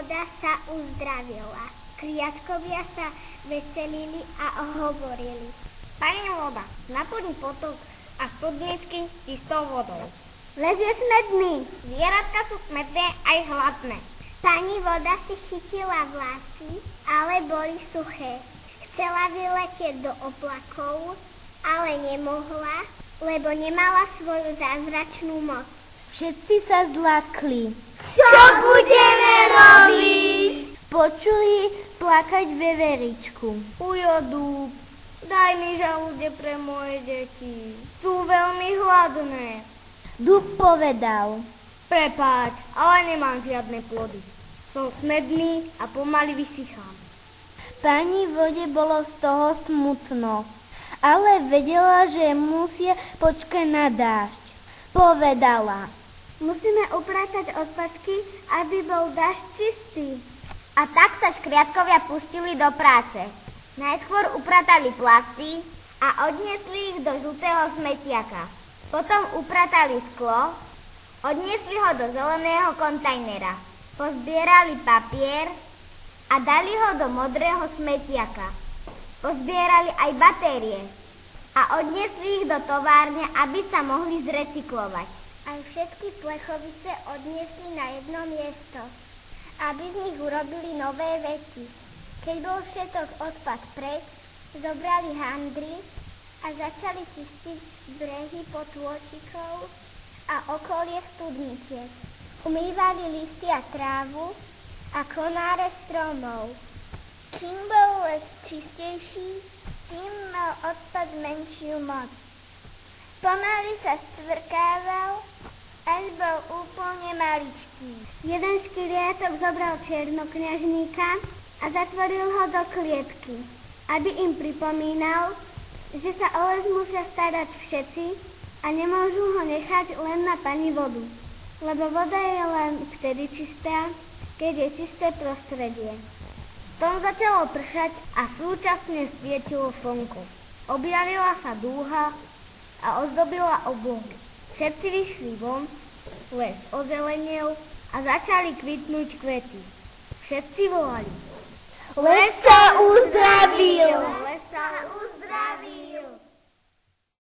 voda sa uzdravila. Kriatkovia sa veselili a hovorili. Pani voda, naplň potok a studničky čistou vodou. Les je smedný. Zvieratka sú smedné aj hladné. Pani voda si chytila vlasy, ale boli suché. Chcela vyletieť do oblakov, ale nemohla, lebo nemala svoju zázračnú moc. Všetci sa zľakli. Čo budeme robiť? Počuli plakať veveričku. Ujo dúb, daj mi žalúde pre moje deti. Sú veľmi hladné. Dúb povedal. Prepáč, ale nemám žiadne plody. Som smedný a pomaly vysychám. Pani vode bolo z toho smutno, ale vedela, že musia počkať na dážď. Povedala. Musíme upratať odpadky, aby bol dážď čistý. A tak sa škriatkovia pustili do práce. Najskôr upratali plasty a odniesli ich do žltého smetiaka. Potom upratali sklo, odniesli ho do zeleného kontajnera. Pozbierali papier a dali ho do modrého smetiaka. Pozbierali aj batérie a odniesli ich do továrne, aby sa mohli zrecyklovať. Aj všetky plechovice odniesli na jedno miesto, aby z nich urobili nové veci. Keď bol všetok odpad preč, zobrali handry a začali čistiť brehy potôčikov a okolie studničiek. Umývali listy a trávu a konáre stromov. Čím bol les čistejší, tým mal odpad menšiu moc. Pomaly sa stvrkával, až bol úplne maličký. Jeden škriatok zobral černokňažníka a zatvoril ho do klietky, aby im pripomínal, že sa o les musia starať všetci a nemôžu ho nechať len na pani vodu, lebo voda je len vtedy čistá, keď je čisté prostredie. Tom začalo pršať a súčasne svietilo slnko. Objavila sa dúha a ozdobila oblohu. Všetci vyšli von, les ozelenil a začali kvitnúť kvety. Všetci volali. Les sa uzdravil! Les sa uzdravil!